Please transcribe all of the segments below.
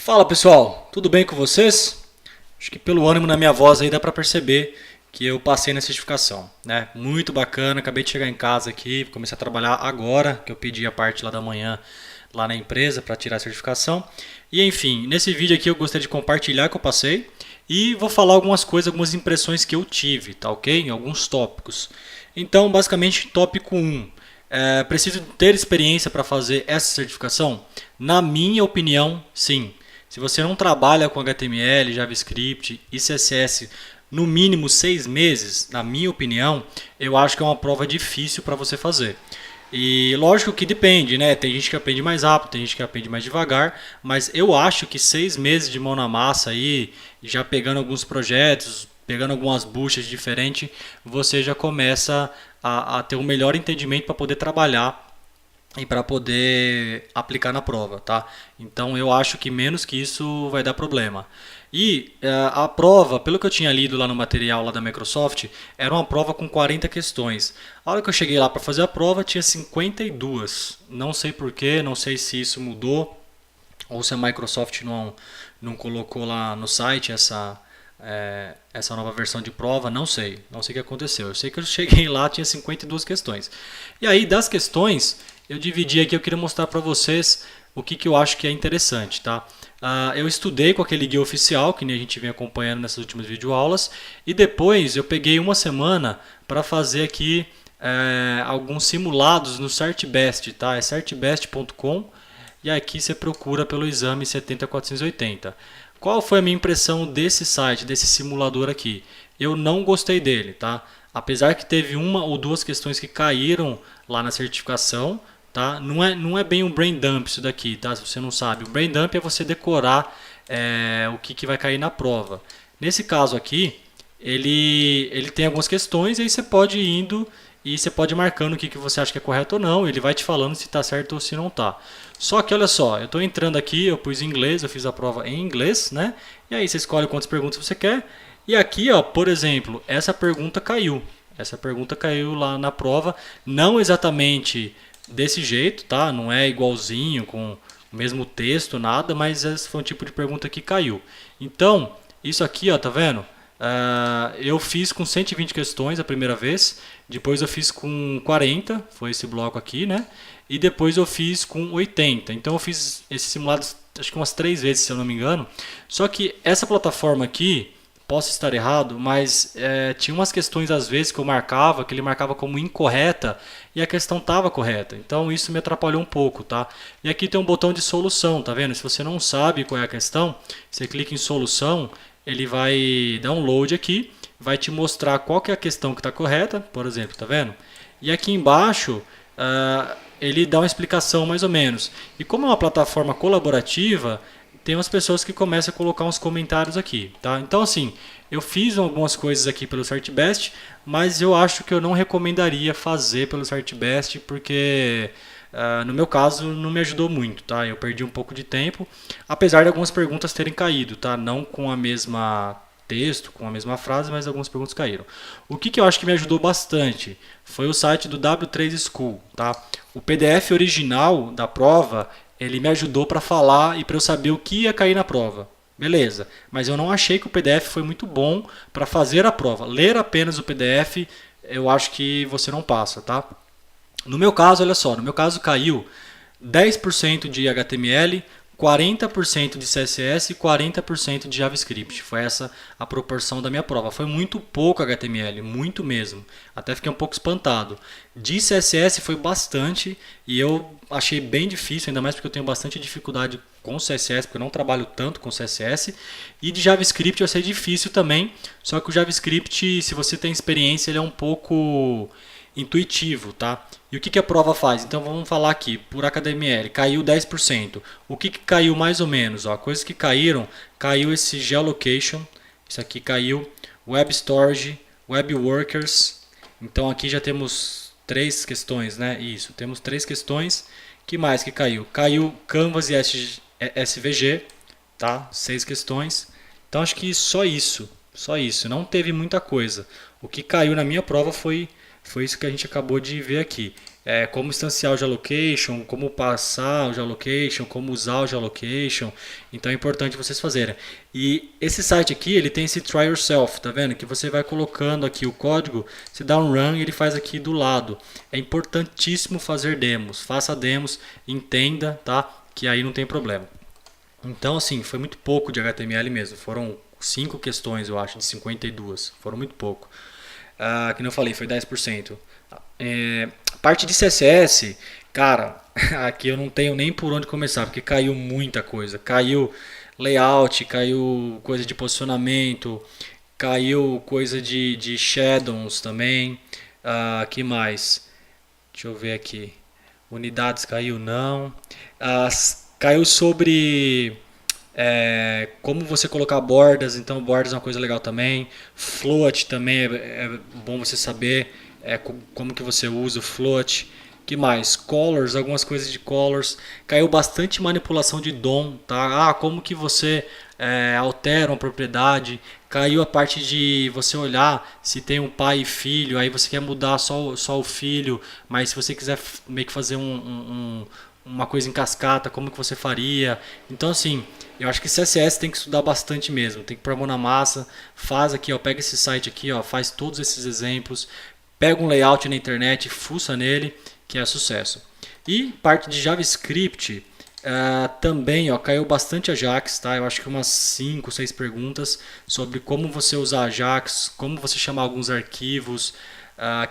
Fala pessoal, tudo bem com vocês? Acho que pelo ânimo na minha voz aí dá para perceber que eu passei na certificação, né? Muito bacana, acabei de chegar em casa aqui, comecei a trabalhar agora, que eu pedi a parte lá da manhã lá na empresa para tirar a certificação. E enfim, nesse vídeo aqui eu gostaria de compartilhar que eu passei e vou falar algumas coisas, algumas impressões que eu tive, tá ok? Em alguns tópicos. Então, basicamente, tópico 1. Preciso ter experiência para fazer essa certificação? Na minha opinião, sim. Se você não trabalha com HTML, JavaScript e CSS no mínimo 6 meses, na minha opinião, eu acho que é uma prova difícil para você fazer. E lógico que depende, né? Tem gente que aprende mais rápido, tem gente que aprende mais devagar, mas eu acho que 6 meses de mão na massa aí, já pegando alguns projetos, pegando algumas buchas diferentes, você já começa a ter um melhor entendimento para poder trabalhar e para poder aplicar na prova, tá? Então eu acho que menos que isso vai dar problema. E a prova, pelo que eu tinha lido lá no material lá da Microsoft, era uma prova com 40 questões. A hora que eu cheguei lá para fazer a prova, tinha 52. Não sei porquê, não sei se isso mudou ou se a Microsoft não colocou lá no site essa nova versão de prova, não sei o que aconteceu. Eu sei que eu cheguei lá, tinha 52 questões. E aí das questões, eu dividi aqui, eu queria mostrar para vocês o que eu acho que é interessante, tá? Eu estudei com aquele guia oficial, que a gente vem acompanhando nessas últimas videoaulas, e depois eu peguei uma semana para fazer aqui alguns simulados no CertBest, tá? É certbest.com e aqui você procura pelo exame 70480. Qual foi a minha impressão desse site, desse simulador aqui? Eu não gostei dele, tá? Apesar que teve uma ou duas questões que caíram lá na certificação, tá? Não é bem um brain dump isso daqui, tá? Se você não sabe, o brain dump é você decorar o que vai cair na prova. Nesse caso aqui, ele tem algumas questões e aí você pode ir indo e você pode ir marcando o que você acha que é correto ou não. Ele vai te falando se está certo ou se não está. Só que olha só, eu estou entrando aqui, eu pus em inglês, eu fiz a prova em inglês, né? E aí você escolhe quantas perguntas você quer. E aqui, ó, por exemplo, essa pergunta caiu. Essa pergunta caiu lá na prova, não exatamente desse jeito, tá? Não é igualzinho com o mesmo texto, nada, mas esse foi um tipo de pergunta que caiu. Então, isso aqui, ó, tá vendo? Eu fiz com 120 questões a primeira vez, depois eu fiz com 40, foi esse bloco aqui, né? E depois eu fiz com 80. Então eu fiz esses simulados acho que umas 3 vezes, se eu não me engano. Só que essa plataforma aqui, posso estar errado, mas tinha umas questões às vezes que eu marcava, que ele marcava como incorreta e a questão estava correta. Então isso me atrapalhou um pouco, tá? E aqui tem um botão de solução, tá vendo? Se você não sabe qual é a questão, você clica em solução, ele vai dar um load aqui, vai te mostrar qual que é a questão que está correta, por exemplo, tá vendo? E aqui embaixo ele dá uma explicação mais ou menos. E como é uma plataforma colaborativa, tem umas pessoas que começam a colocar uns comentários aqui, tá? Então assim, eu fiz algumas coisas aqui pelo CertBest, mas eu acho que eu não recomendaria fazer pelo CertBest porque no meu caso não me ajudou muito, tá? Eu perdi um pouco de tempo, apesar de algumas perguntas terem caído, tá? Não com a mesma texto, com a mesma frase, mas algumas perguntas caíram. O que eu acho que me ajudou bastante foi o site do W3 School, tá? O PDF original da prova, ele me ajudou para falar e para eu saber o que ia cair na prova. Beleza, mas eu não achei que o PDF foi muito bom para fazer a prova. Ler apenas o PDF, eu acho que você não passa, tá? No meu caso, olha só, no meu caso caiu 10% de HTML, 40% de CSS e 40% de JavaScript. Foi essa a proporção da minha prova. Foi muito pouco HTML, muito mesmo. Até fiquei um pouco espantado. De CSS foi bastante e eu achei bem difícil, ainda mais porque eu tenho bastante dificuldade com CSS, porque eu não trabalho tanto com CSS. E de JavaScript eu achei difícil também, só que o JavaScript, se você tem experiência, ele é um pouco intuitivo, tá? E o que a prova faz? Então vamos falar aqui, por HTML, caiu 10%. O que caiu mais ou menos? Ó, coisas que caíram, caiu esse geolocation, isso aqui caiu, web storage, web workers. Então aqui já temos 3 questões, né? Isso, temos 3 questões. Que mais que caiu? Caiu Canvas e SVG, tá? 6 questões. Então acho que só isso, não teve muita coisa. O que caiu na minha prova foi isso que a gente acabou de ver aqui. como instanciar o geolocation, como passar o geolocation, como usar o geolocation. Então é importante vocês fazerem. E esse site aqui, ele tem esse try yourself, tá vendo? Que você vai colocando aqui o código, você dá um run e ele faz aqui do lado. É importantíssimo fazer demos. Faça demos, entenda, tá? Que aí não tem problema. Então, assim, foi muito pouco de HTML mesmo. Foram 5 questões, eu acho, de 52. Foram muito pouco. Que não eu falei, foi 10%. Parte de CSS, cara, aqui eu não tenho nem por onde começar, porque caiu muita coisa. Caiu layout, caiu coisa de posicionamento, caiu coisa de shadows também. Que mais? Deixa eu ver aqui. Unidades caiu, não. Caiu sobre como você colocar bordas, então bordas é uma coisa legal também. Float também é bom você saber como que você usa o float. Que mais? Colors, algumas coisas de colors. Caiu bastante manipulação de DOM, tá? Como que você altera uma propriedade. Caiu a parte de você olhar se tem um pai e filho, aí você quer mudar só o filho, mas se você quiser meio que fazer uma coisa em cascata, como que você faria? Então assim, eu acho que CSS tem que estudar bastante mesmo, tem que pôr a mão na massa, faz aqui, ó, pega esse site aqui, ó, faz todos esses exemplos, pega um layout na internet, fuça nele, que é sucesso. E parte de JavaScript, também ó, caiu bastante Ajax, tá? Eu acho que umas 5, 6 perguntas sobre como você usar Ajax, como você chamar alguns arquivos.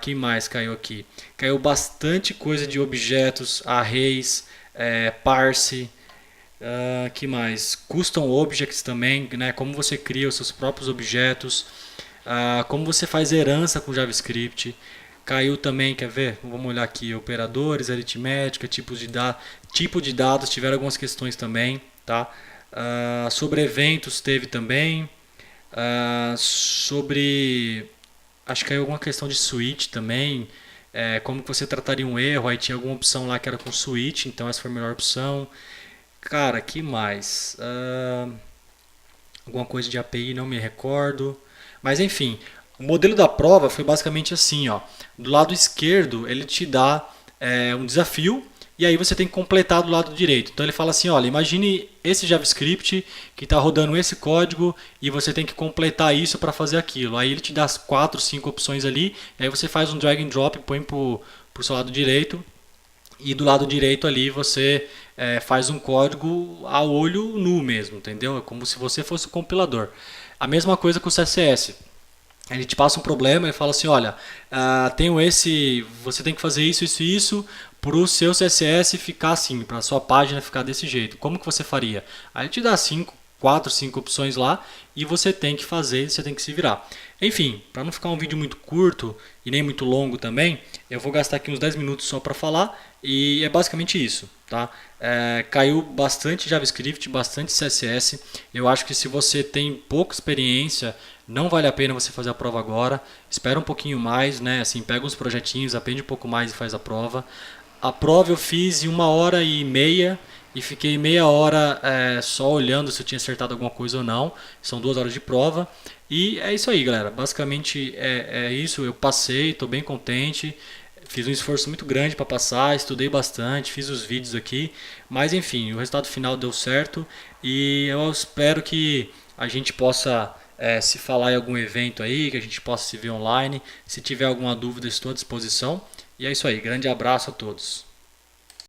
Que mais caiu aqui? Caiu bastante coisa de objetos, arrays, parse. Que mais? Custom objects também, né? Como você cria os seus próprios objetos. Como você faz herança com JavaScript. Caiu também, quer ver? Vamos olhar aqui, operadores, aritmética, tipo de dados, tiveram algumas questões também, tá? Sobre eventos teve também. Acho que caiu alguma questão de switch também. Como que você trataria um erro, aí tinha alguma opção lá que era com switch, então essa foi a melhor opção. Cara, que mais? Alguma coisa de API, não me recordo. Mas enfim, o modelo da prova foi basicamente assim, ó. Do lado esquerdo ele te dá um desafio e aí você tem que completar do lado direito. Então ele fala assim, olha, imagine esse JavaScript que está rodando esse código e você tem que completar isso para fazer aquilo. Aí ele te dá as 4, 5 opções ali, e aí você faz um drag and drop, põe para o seu lado direito. E do lado direito ali você faz um código a olho nu mesmo, entendeu? É como se você fosse o compilador. A mesma coisa com o CSS. Ele te passa um problema e fala assim, olha, tenho você tem que fazer isso, isso e isso para o seu CSS ficar assim, para a sua página ficar desse jeito. Como que você faria? Aí ele te dá 4, 5 opções lá e você tem que fazer, você tem que se virar. Enfim, para não ficar um vídeo muito curto e nem muito longo também, eu vou gastar aqui uns 10 minutos só para falar e é basicamente isso, tá? Caiu bastante JavaScript, bastante CSS. Eu acho que se você tem pouca experiência, não vale a pena você fazer a prova agora. Espera um pouquinho mais, né? Assim, pega uns projetinhos, aprende um pouco mais e faz a prova. A prova eu fiz em 1h30 e fiquei meia hora só olhando se eu tinha acertado alguma coisa ou não. São 2 horas de prova. E é isso aí, galera. Basicamente é isso. Eu passei, estou bem contente. Fiz um esforço muito grande para passar, estudei bastante, fiz os vídeos aqui. Mas enfim, o resultado final deu certo. E eu espero que a gente possa se falar em algum evento aí, que a gente possa se ver online. Se tiver alguma dúvida, estou à disposição. E é isso aí. Grande abraço a todos.